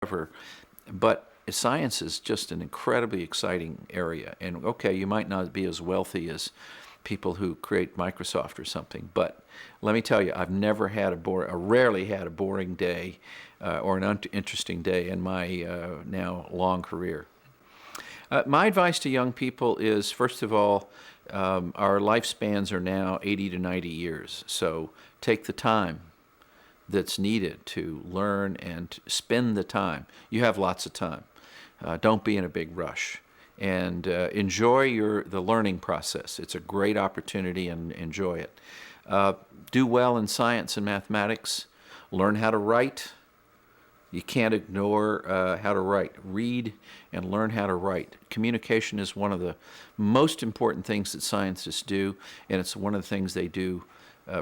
whatever. But science is just an incredibly exciting area. And okay, you might not be as wealthy as people who create Microsoft or something, but let me tell you, I've never had rarely had a boring day or an uninteresting day in my now long career. My advice to young people is, first of all, our lifespans are now 80 to 90 years. So take the time that's needed to learn and spend the time. You have lots of time. Don't be in a big rush. And enjoy the learning process. It's a great opportunity, and enjoy it. Do well in science and mathematics. Learn how to write. You can't ignore how to write. Read and learn how to write. Communication is one of the most important things that scientists do, and it's one of the things they do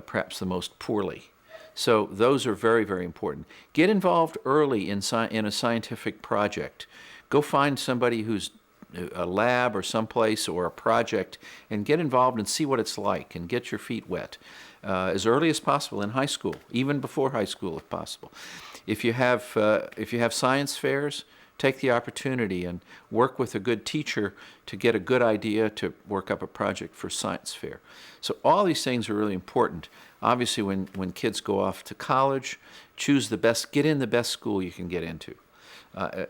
perhaps the most poorly. So those are very, very important. Get involved early in a scientific project. Go find somebody who's a lab or someplace or a project, and get involved and see what it's like and get your feet wet as early as possible in high school, even before high school if possible. If you have science fairs, take the opportunity and work with a good teacher to get a good idea to work up a project for science fair. So all these things are really important. Obviously, when kids go off to college, get in the best school you can get into.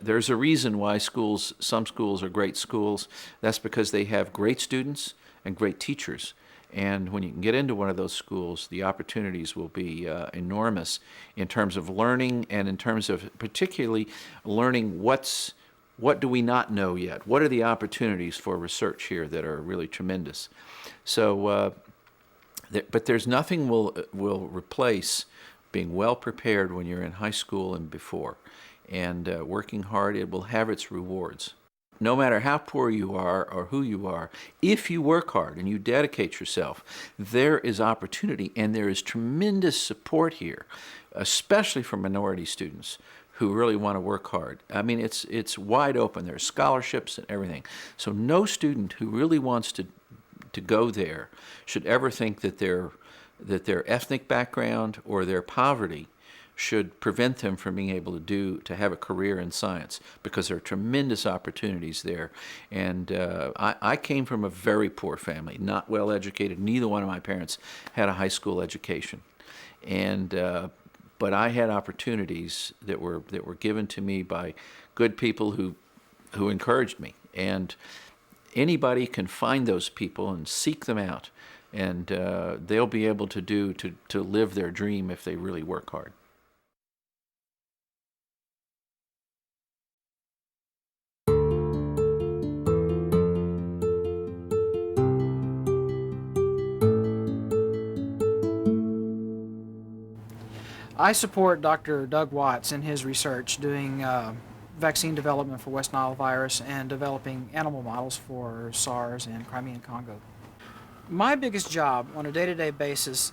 There's a reason why some schools are great schools. That's because they have great students and great teachers. And when you can get into one of those schools, the opportunities will be enormous in terms of learning, and in terms of particularly learning what do we not know yet? What are the opportunities for research here that are really tremendous? So, but there's nothing will replace being well prepared when you're in high school and before. And working hard, it will have its rewards. No matter how poor you are or who you are, if you work hard and you dedicate yourself, there is opportunity, and there is tremendous support here, especially for minority students who really want to work hard. I mean, it's wide open. There's scholarships and everything. So no student who really wants to go there should ever think that their ethnic background or their poverty should prevent them from being able to have a career in science, because there are tremendous opportunities there. And I came from a very poor family, not well educated. Neither one of my parents had a high school education, and but I had opportunities that were given to me by good people who encouraged me. And anybody can find those people and seek them out, and they'll be able to live their dream if they really work hard. I support Dr. Doug Watts in his research doing vaccine development for West Nile virus and developing animal models for SARS and Crimean Congo. My biggest job on a day-to-day basis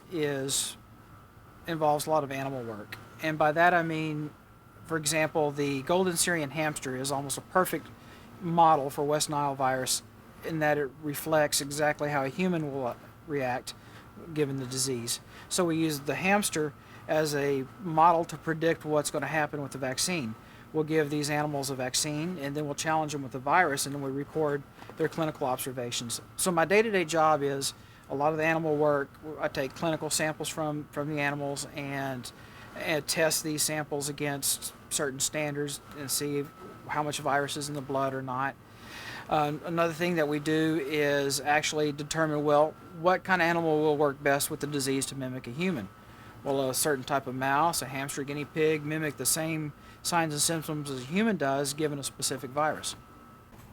involves a lot of animal work. And by that I mean, for example, the golden Syrian hamster is almost a perfect model for West Nile virus in that it reflects exactly how a human will react given the disease. So we use the hamster as a model to predict what's going to happen with the vaccine. We'll give these animals a vaccine, and then we'll challenge them with the virus, and then we record their clinical observations. So my day-to-day job is a lot of the animal work. I take clinical samples from the animals and test these samples against certain standards and see how much virus is in the blood or not. Another thing that we do is actually determine, well, what kind of animal will work best with the disease to mimic a human. Well, a certain type of mouse, a hamster, guinea pig, mimic the same signs and symptoms as a human does given a specific virus.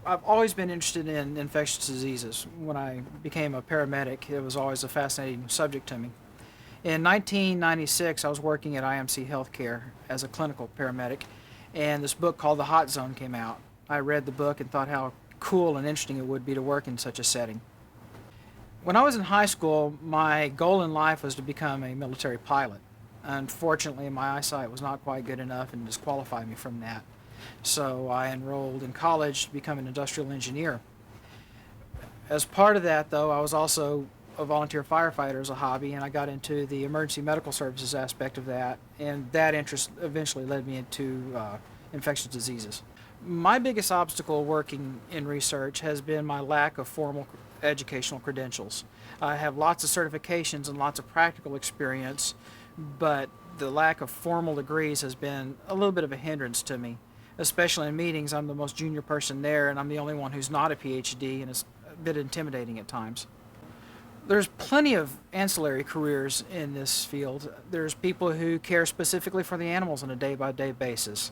I've always been interested in infectious diseases. When I became a paramedic, it was always a fascinating subject to me. In 1996, I was working at IMC Healthcare as a clinical paramedic, and this book called The Hot Zone came out. I read the book and thought how cool and interesting it would be to work in such a setting. When I was in high school, my goal in life was to become a military pilot. Unfortunately, my eyesight was not quite good enough and disqualified me from that. So I enrolled in college to become an industrial engineer. As part of that, though, I was also a volunteer firefighter as a hobby, and I got into the emergency medical services aspect of that, and that interest eventually led me into infectious diseases. My biggest obstacle working in research has been my lack of formal educational credentials. I have lots of certifications and lots of practical experience, but the lack of formal degrees has been a little bit of a hindrance to me, especially in meetings. I'm the most junior person there, and I'm the only one who's not a Ph.D., and it's a bit intimidating at times. There's plenty of ancillary careers in this field. There's people who care specifically for the animals on a day-by-day basis.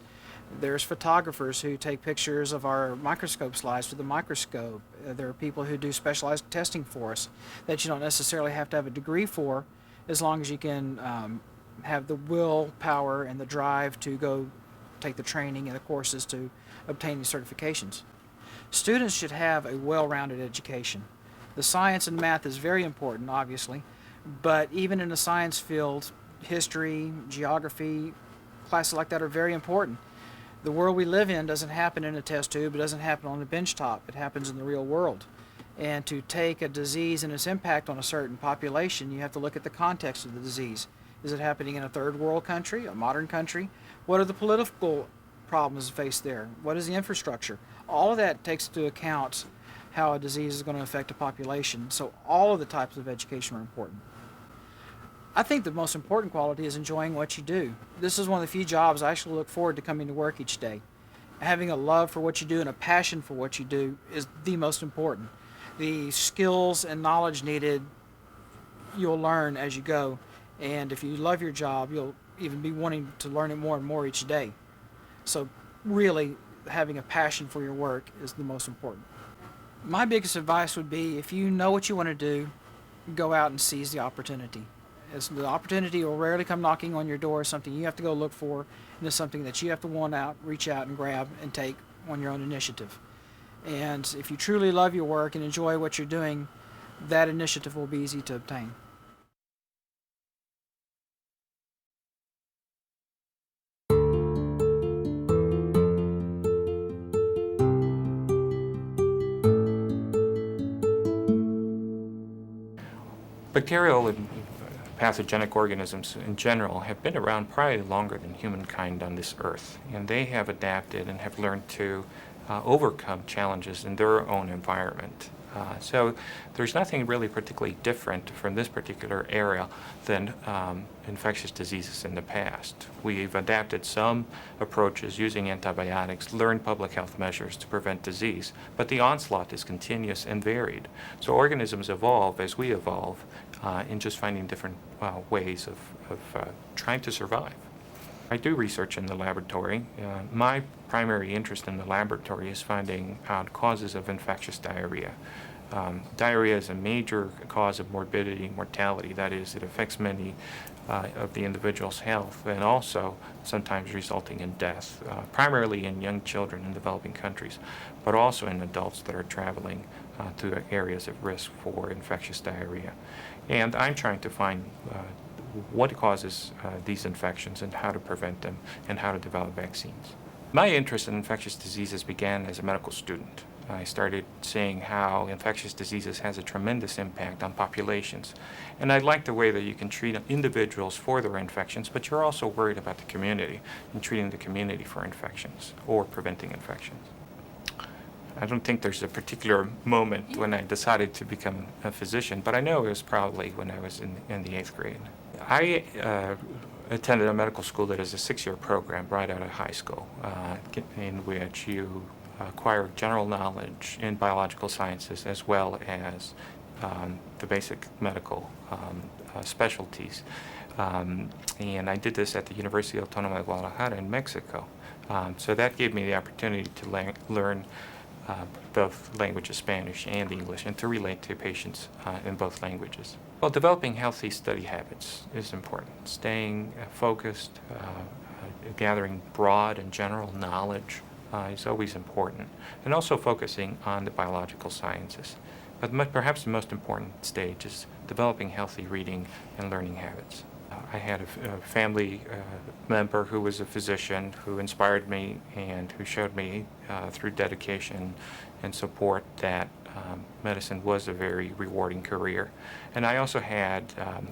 There's photographers who take pictures of our microscope slides with the microscope. There are people who do specialized testing for us that you don't necessarily have to have a degree for, as long as you can have the willpower and the drive to go take the training and the courses to obtain these certifications. Students should have a well-rounded education. The science and math is very important, obviously, but even in the science field, history, geography, classes like that are very important. The world we live in doesn't happen in a test tube, it doesn't happen on a bench top, it happens in the real world. And to take a disease and its impact on a certain population, you have to look at the context of the disease. Is it happening in a third world country, a modern country? What are the political problems faced there? What is the infrastructure? All of that takes into account how a disease is going to affect a population. So all of the types of education are important. I think the most important quality is enjoying what you do. This is one of the few jobs I actually look forward to coming to work each day. Having a love for what you do and a passion for what you do is the most important. The skills and knowledge needed, you'll learn as you go. And if you love your job, you'll even be wanting to learn it more and more each day. So really, having a passion for your work is the most important. My biggest advice would be, if you know what you want to do, go out and seize the opportunity. As the opportunity will rarely come knocking on your door. Something you have to go look for, and it's something that you have to reach out and grab and take on your own initiative. And if you truly love your work and enjoy what you're doing, that initiative will be easy to obtain. Bacterial and pathogenic organisms in general have been around probably longer than humankind on this earth, and they have adapted and have learned to overcome challenges in their own environment. So there's nothing really particularly different from this particular area than infectious diseases in the past. We've adapted some approaches using antibiotics, learned public health measures to prevent disease, but the onslaught is continuous and varied. So organisms evolve as we evolve in just finding different ways of trying to survive. I do research in the laboratory. My primary interest in the laboratory is finding out causes of infectious diarrhea. Diarrhea is a major cause of morbidity and mortality. That is, it affects many of the individual's health and also sometimes resulting in death, primarily in young children in developing countries, but also in adults that are traveling to areas of risk for infectious diarrhea. And I'm trying to find what causes these infections and how to prevent them and how to develop vaccines. My interest in infectious diseases began as a medical student. I started seeing how infectious diseases has a tremendous impact on populations. And I like the way that you can treat individuals for their infections, but you're also worried about the community and treating the community for infections or preventing infections. I don't think there's a particular moment when I decided to become a physician, but I know it was probably when I was in the 8th grade. I attended a medical school that is a 6-year program right out of high school, in which you acquire general knowledge in biological sciences as well as the basic medical specialties. And I did this at the University Autónoma de Guadalajara in Mexico. So that gave me the opportunity to learn both languages, Spanish and English, and to relate to patients in both languages. Well, developing healthy study habits is important. Staying focused, gathering broad and general knowledge is always important, and also focusing on the biological sciences. But perhaps the most important stage is developing healthy reading and learning habits. I had a family member who was a physician who inspired me and who showed me through dedication and support that medicine was a very rewarding career. And I also had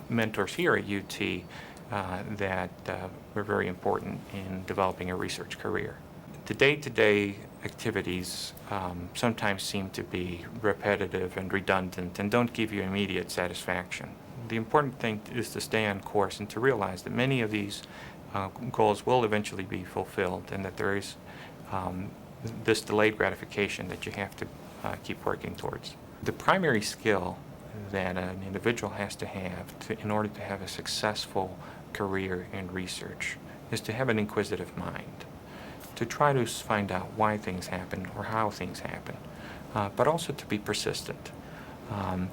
mentors here at UT that were very important in developing a research career. The day-to-day activities sometimes seem to be repetitive and redundant and don't give you immediate satisfaction. The important thing is to stay on course and to realize that many of these goals will eventually be fulfilled, and that there is this delayed gratification that you have to keep working towards. The primary skill that an individual has to have in order to have a successful career in research is to have an inquisitive mind, to try to find out why things happen or how things happen, but also to be persistent.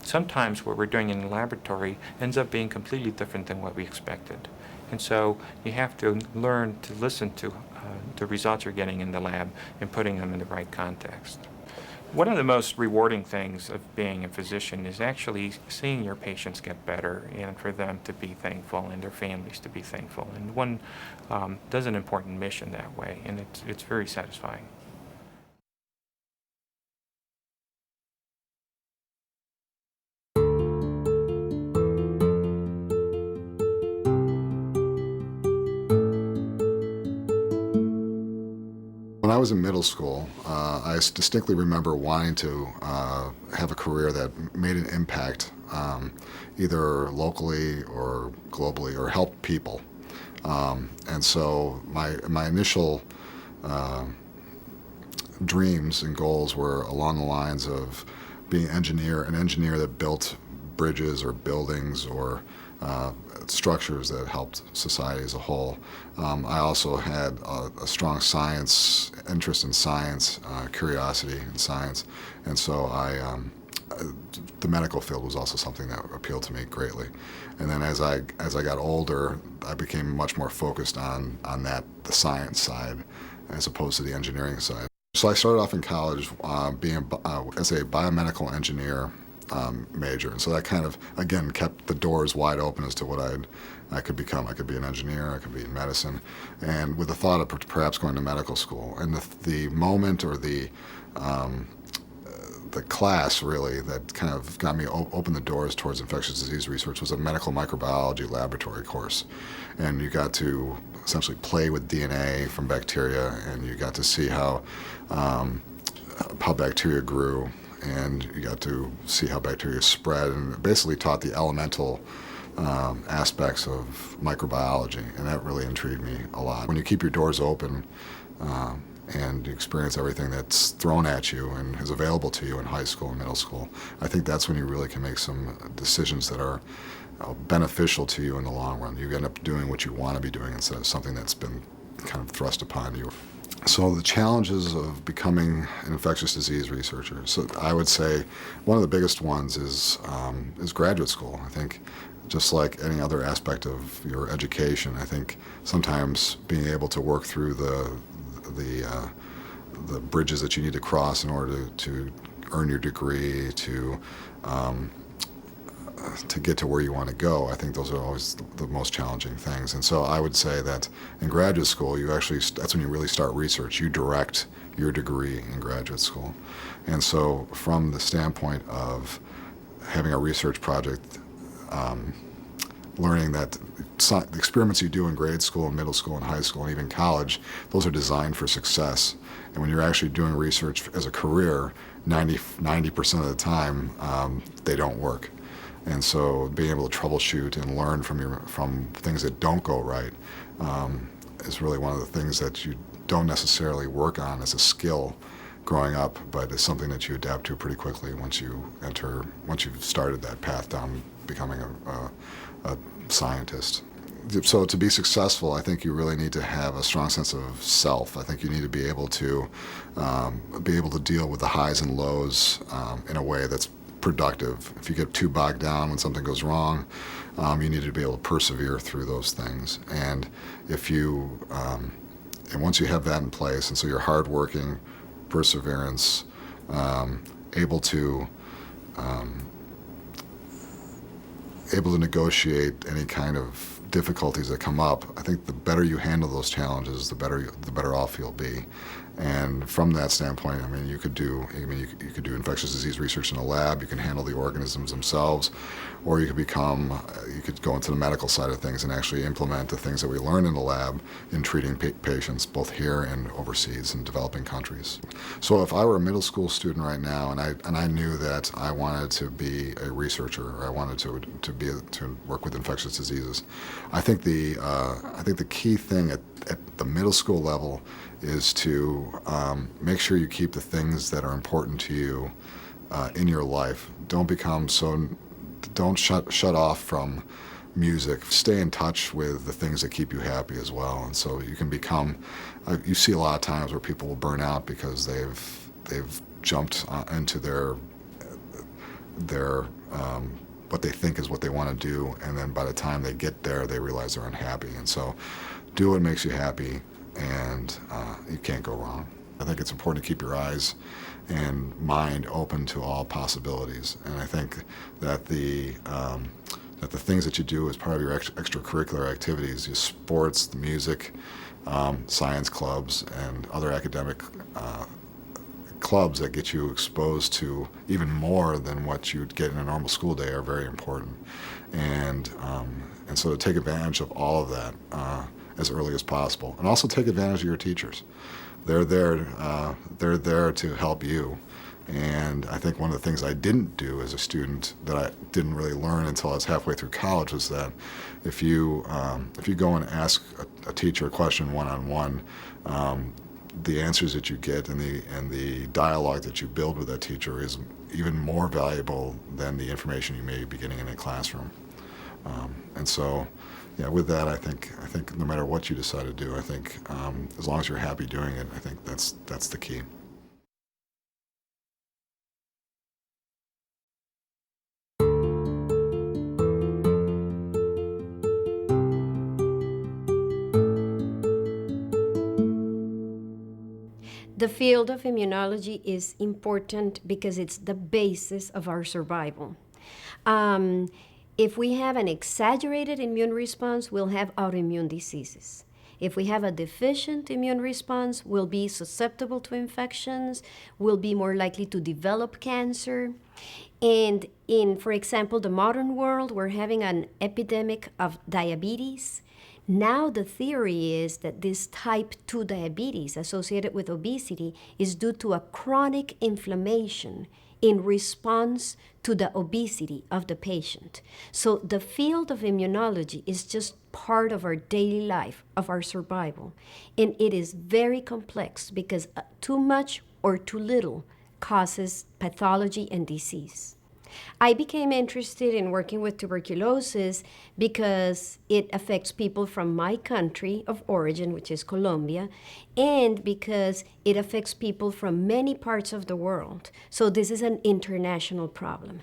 Sometimes what we're doing in the laboratory ends up being completely different than what we expected. And so you have to learn to listen to the results you're getting in the lab and putting them in the right context. One of the most rewarding things of being a physician is actually seeing your patients get better, and for them to be thankful and their families to be thankful. And one does an important mission that way, and it's very satisfying. When I was in middle school, I distinctly remember wanting to have a career that made an impact, either locally or globally, or helped people. And so my initial dreams and goals were along the lines of being an engineer that built bridges or buildings or structures that helped society as a whole. I also had a strong science interest in science, curiosity in science, and so the medical field was also something that appealed to me greatly. And then as I got older, I became much more focused on the science side as opposed to the engineering side. So I started off in college as a biomedical engineer major, and so that kind of, again, kept the doors wide open as to what I could become. I could be an engineer, I could be in medicine, and with the thought of perhaps going to medical school. And the moment, or the class really that kind of got me open the doors towards infectious disease research was a medical microbiology laboratory course, and you got to essentially play with DNA from bacteria, and you got to see how bacteria grew, and you got to see how bacteria spread, and it basically taught the elemental aspects of microbiology, and that really intrigued me a lot. When you keep your doors open and you experience everything that's thrown at you and is available to you in high school and middle school, I think that's when you really can make some decisions that are beneficial to you in the long run. You end up doing what you want to be doing instead of something that's been kind of thrust upon you. So the challenges of becoming an infectious disease researcher. So I would say one of the biggest ones is graduate school. I think just like any other aspect of your education, I think sometimes being able to work through the bridges that you need to cross in order to earn your degree, to get to where you want to go, I think those are always the most challenging things. And so I would say that in graduate school, that's when you really start research. You direct your degree in graduate school. And so from the standpoint of having a research project, learning that the experiments you do in grade school and middle school and high school and even college, those are designed for success. And when you're actually doing research as a career, 90% of the time, they don't work. And so being able to troubleshoot and learn from things that don't go right is really one of the things that you don't necessarily work on as a skill growing up, but it's something that you adapt to pretty quickly once you've started that path down becoming a scientist. So to be successful, I think you really need to have a strong sense of self. I think you need to be able to deal with the highs and lows in a way that's productive. If you get too bogged down when something goes wrong, you need to be able to persevere through those things. And and once you have that in place, and so you're hardworking, perseverance, able to negotiate any kind of difficulties that come up, I think the better you handle those challenges, the better off you'll be. And from that standpoint, I mean, you could do infectious disease research in a lab. You can handle the organisms themselves, or you could go into the medical side of things and actually implement the things that we learn in the lab in treating patients both here and overseas in developing countries. So if I were a middle school student right now, and I knew that I wanted to be a researcher, or I wanted to work with infectious diseases, I think the key thing at the middle school level is to make sure you keep the things that are important to you in your life. Don't shut off from music. Stay in touch with the things that keep you happy as well. And so you can become, you see a lot of times where people will burn out because they've jumped into their what they think is what they want to do, and then by the time they get there, they realize they're unhappy. And so do what makes you happy, and you can't go wrong. I think it's important to keep your eyes and mind open to all possibilities. And I think that the things that you do as part of your extracurricular activities, your sports, the music, science clubs, and other academic clubs that get you exposed to even more than what you'd get in a normal school day, are very important. And so to take advantage of all of that as early as possible, and also take advantage of your teachers. They're there to help you. And I think one of the things I didn't do as a student that I didn't really learn until I was halfway through college was that if you go and ask a teacher a question one-on-one, the answers that you get and the dialogue that you build with that teacher is even more valuable than the information you may be getting in a classroom. And so, yeah, with that, I think no matter what you decide to do, I think as long as you're happy doing it, I think that's the key. The field of immunology is important because it's the basis of our survival. If we have an exaggerated immune response, we'll have autoimmune diseases. If we have a deficient immune response, we'll be susceptible to infections, we'll be more likely to develop cancer. And in, for example, the modern world, we're having an epidemic of diabetes. Now the theory is that this type 2 diabetes associated with obesity is due to a chronic inflammation in response to the obesity of the patient. So the field of immunology is just part of our daily life, of our survival. And it is very complex because too much or too little causes pathology and disease. I became interested in working with tuberculosis because it affects people from my country of origin, which is Colombia, and because it affects people from many parts of the world. So this is an international problem.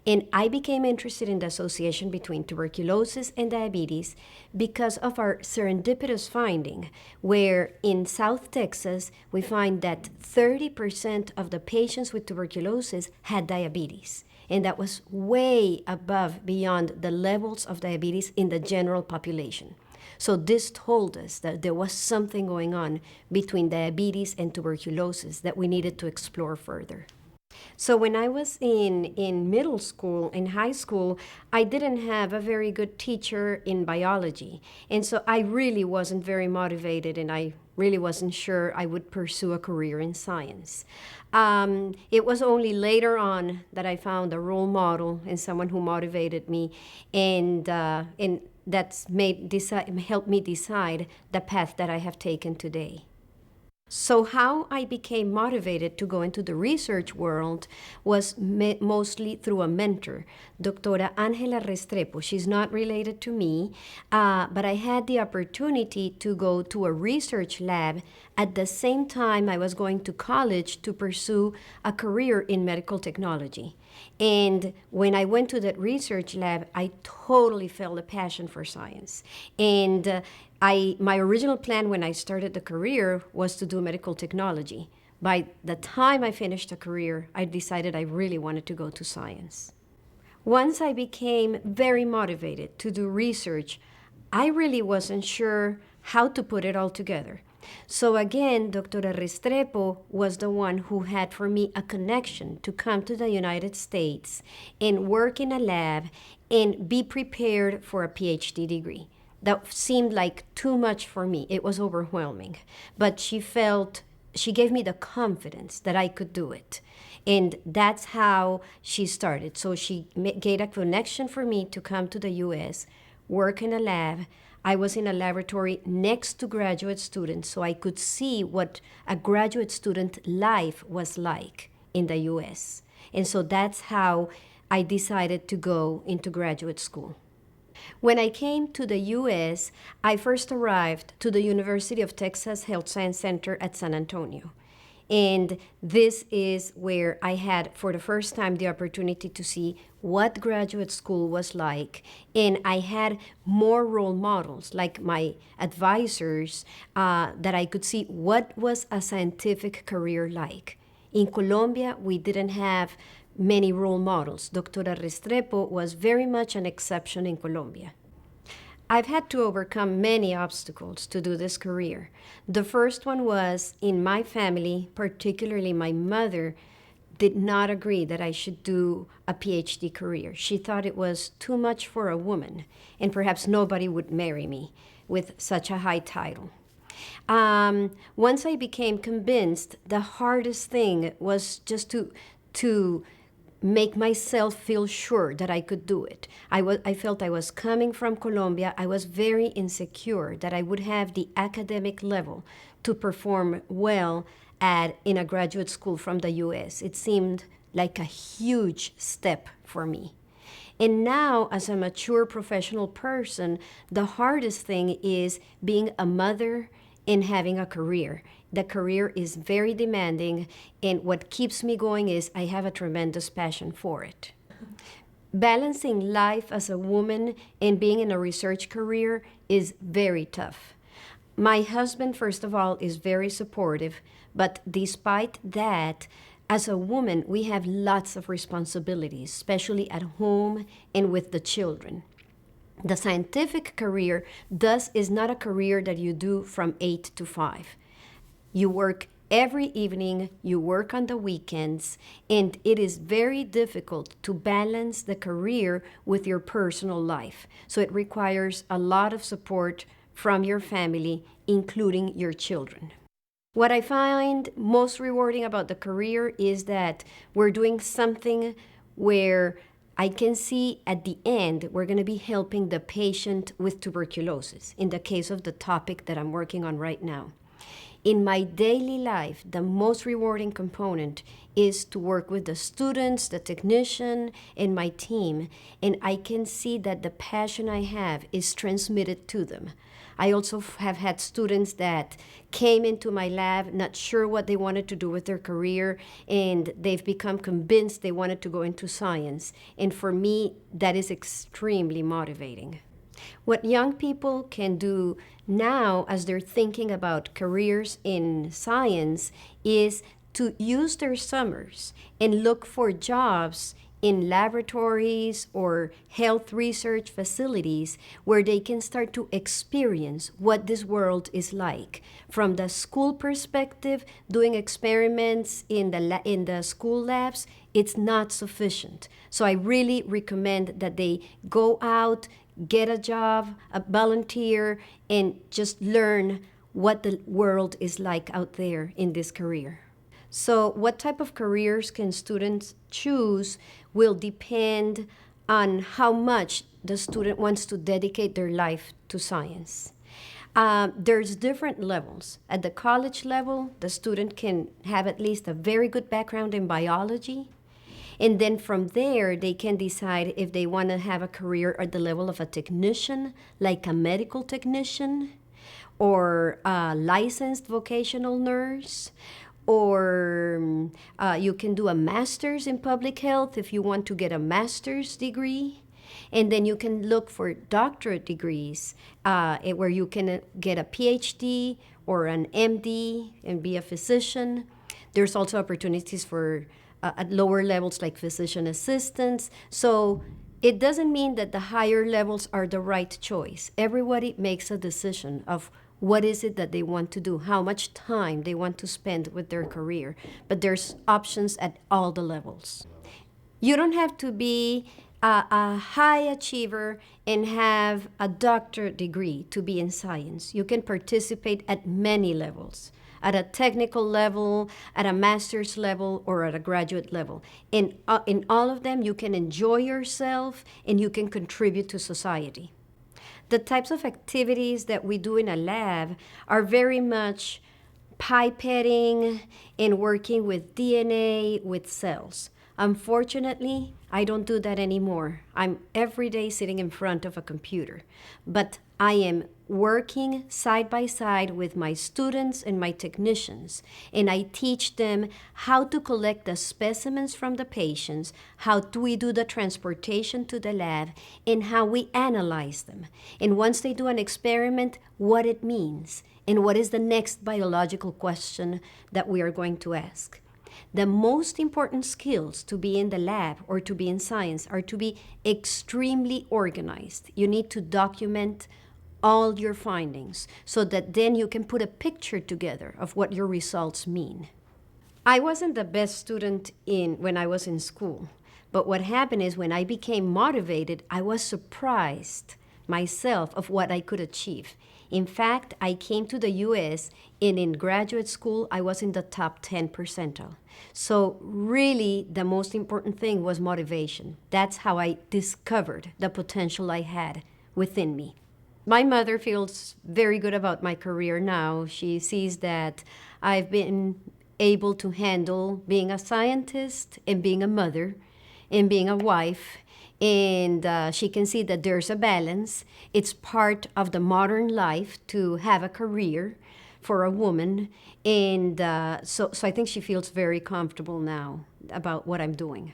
And I became interested in the association between tuberculosis and diabetes because of our serendipitous finding, where in South Texas, we find that 30% of the patients with tuberculosis had diabetes. And that was way beyond the levels of diabetes in the general population. So this told us that there was something going on between diabetes and tuberculosis that we needed to explore further. So when I was in middle school, in high school, I didn't have a very good teacher in biology. And so I really wasn't very motivated, and I really wasn't sure I would pursue a career in science. It was only later on that I found a role model and someone who motivated me, and that's helped me decide the path that I have taken today. So how I became motivated to go into the research world was mostly through a mentor, Doctora Angela Restrepo. She's not related to me, but I had the opportunity to go to a research lab at the same time I was going to college to pursue a career in medical technology. And when I went to that research lab, I totally felt a passion for science. And my original plan when I started the career was to do medical technology. By the time I finished the career, I decided I really wanted to go to science. Once I became very motivated to do research, I really wasn't sure how to put it all together. So again, Dr. Restrepo was the one who had for me a connection to come to the United States and work in a lab and be prepared for a PhD degree. That seemed like too much for me. It was overwhelming. But she gave me the confidence that I could do it. And that's how she started. So she gave a connection for me to come to the US, work in a lab. I was in a laboratory next to graduate students, so I could see what a graduate student life was like in the US. And so that's how I decided to go into graduate school. When I came to the US, I first arrived to the University of Texas Health Science Center at San Antonio. And this is where I had, for the first time, the opportunity to see what graduate school was like. And I had more role models, like my advisors, that I could see what was a scientific career like. In Colombia, we didn't have many role models. Dr. Restrepo was very much an exception in Colombia. I've had to overcome many obstacles to do this career. The first one was in my family, particularly my mother, did not agree that I should do a PhD career. She thought it was too much for a woman, and perhaps nobody would marry me with such a high title. Once I became convinced, the hardest thing was just to make myself feel sure that I could do it. I felt I was coming from Colombia. I was very insecure that I would have the academic level to perform well in a graduate school from the US. It seemed like a huge step for me. And now, as a mature professional person, the hardest thing is being a mother and having a career. The career is very demanding, and what keeps me going is I have a tremendous passion for it. Balancing life as a woman and being in a research career is very tough. My husband, first of all, is very supportive, but despite that, as a woman, we have lots of responsibilities, especially at home and with the children. The scientific career, thus, is not a career that you do from 8 to 5. You work every evening, you work on the weekends, and it is very difficult to balance the career with your personal life. So it requires a lot of support from your family, including your children. What I find most rewarding about the career is that we're doing something where I can see at the end we're going to be helping the patient with tuberculosis, in the case of the topic that I'm working on right now. In my daily life, the most rewarding component is to work with the students, the technician, and my team, and I can see that the passion I have is transmitted to them. I also have had students that came into my lab not sure what they wanted to do with their career, and they've become convinced they wanted to go into science. And for me, that is extremely motivating. What young people can do now as they're thinking about careers in science is to use their summers and look for jobs in laboratories or health research facilities where they can start to experience what this world is like. From the school perspective, doing experiments in the school labs, it's not sufficient. So I really recommend that they go out, get a job, volunteer, and just learn what the world is like out there in this career. So what type of careers can students choose will depend on how much the student wants to dedicate their life to science. There's different levels. At the college level, the student can have at least a very good background in biology. And then from there, they can decide if they want to have a career at the level of a technician, like a medical technician, or a licensed vocational nurse, or you can do a master's in public health if you want to get a master's degree. And then you can look for doctorate degrees where you can get a Ph.D. or an M.D. and be a physician. There's also opportunities for at lower levels like physician assistants. So it doesn't mean that the higher levels are the right choice. Everybody makes a decision of what is it that they want to do, how much time they want to spend with their career. But there's options at all the levels. You don't have to be a high achiever and have a doctorate degree to be in science. You can participate at many levels, at a technical level, at a master's level, or at a graduate level. In all of them, you can enjoy yourself and you can contribute to society. The types of activities that we do in a lab are very much pipetting and working with DNA, with cells. Unfortunately, I don't do that anymore. I'm every day sitting in front of a computer. But I am working side by side with my students and my technicians, and I teach them how to collect the specimens from the patients, how do we do the transportation to the lab, and how we analyze them. And once they do an experiment, what it means, and what is the next biological question that we are going to ask. The most important skills to be in the lab or to be in science are to be extremely organized. You need to document all your findings so that then you can put a picture together of what your results mean. I wasn't the best student when I was in school, but what happened is when I became motivated, I was surprised myself of what I could achieve. In fact, I came to the U.S. and in graduate school, I was in the top 10 percentile. So really, the most important thing was motivation. That's how I discovered the potential I had within me. My mother feels very good about my career now. She sees that I've been able to handle being a scientist and being a mother and being a wife. And she can see that there's a balance. It's part of the modern life to have a career for a woman. And so I think she feels very comfortable now about what I'm doing.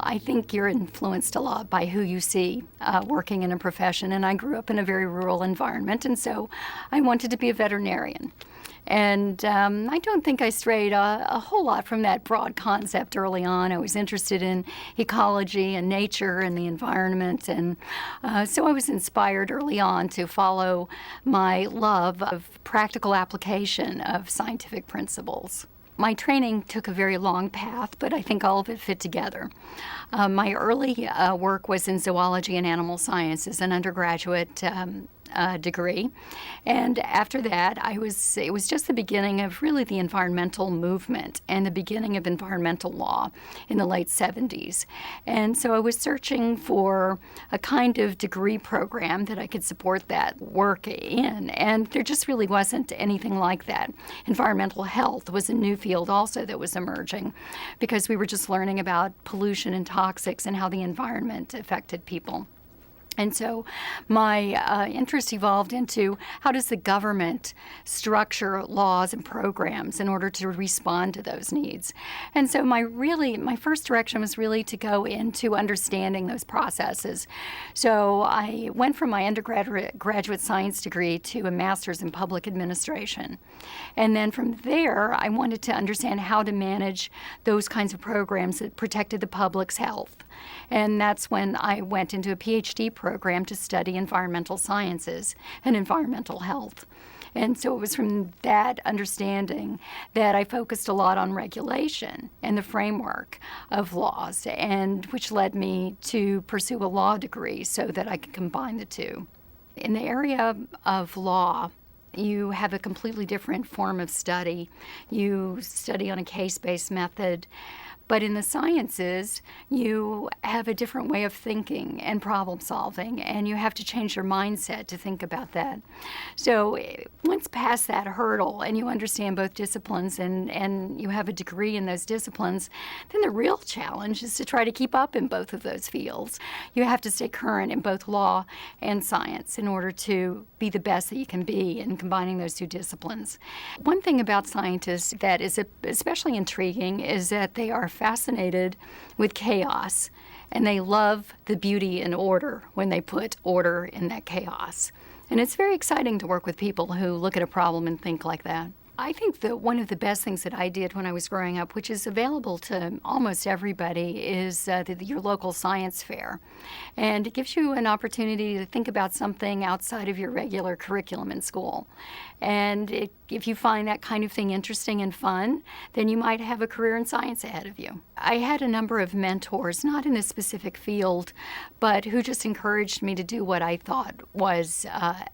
I think you're influenced a lot by who you see working in a profession, and I grew up in a very rural environment, and so I wanted to be a veterinarian. And I don't think I strayed a whole lot from that broad concept early on. I was interested in ecology and nature and the environment, and so I was inspired early on to follow my love of practical application of scientific principles. My training took a very long path, but I think all of it fit together. My early work was in zoology and animal sciences, an undergraduate degree. And after that, it was just the beginning of really the environmental movement and the beginning of environmental law in the late 70s. And so I was searching for a kind of degree program that I could support that work in, and there just really wasn't anything like that. Environmental health was a new field also that was emerging because we were just learning about pollution and toxics and how the environment affected people. And so my interest evolved into how does the government structure laws and programs in order to respond to those needs. And so my first direction was really to go into understanding those processes. So I went from my graduate science degree to a master's in public administration. And then from there, I wanted to understand how to manage those kinds of programs that protected the public's health. And that's when I went into a Ph.D. program to study environmental sciences and environmental health. And so it was from that understanding that I focused a lot on regulation and the framework of laws, and which led me to pursue a law degree so that I could combine the two. In the area of law, you have a completely different form of study. You study on a case-based method. But in the sciences, you have a different way of thinking and problem solving, and you have to change your mindset to think about that. So once past that hurdle and you understand both disciplines and you have a degree in those disciplines, then the real challenge is to try to keep up in both of those fields. You have to stay current in both law and science in order to be the best that you can be in combining those two disciplines. One thing about scientists that is especially intriguing is that they are fascinated with chaos, and they love the beauty and order when they put order in that chaos. And it's very exciting to work with people who look at a problem and think like that. I think that one of the best things that I did when I was growing up, which is available to almost everybody, is your local science fair. And it gives you an opportunity to think about something outside of your regular curriculum in school. And if you find that kind of thing interesting and fun, then you might have a career in science ahead of you. I had a number of mentors, not in a specific field, but who just encouraged me to do what I thought was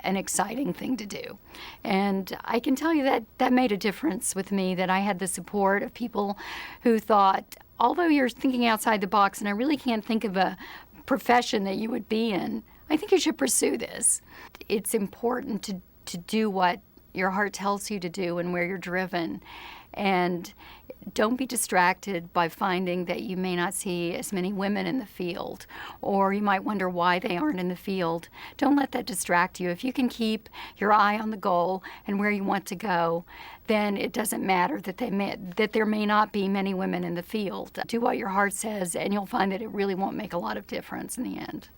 an exciting thing to do. And I can tell you that made a difference with me, that I had the support of people who thought, although you're thinking outside the box and I really can't think of a profession that you would be in, I think you should pursue this. It's important to do what your heart tells you to do and where you're driven. And don't be distracted by finding that you may not see as many women in the field, or you might wonder why they aren't in the field. Don't let that distract you. If you can keep your eye on the goal and where you want to go, then it doesn't matter that there may not be many women in the field. Do what your heart says, and you'll find that it really won't make a lot of difference in the end.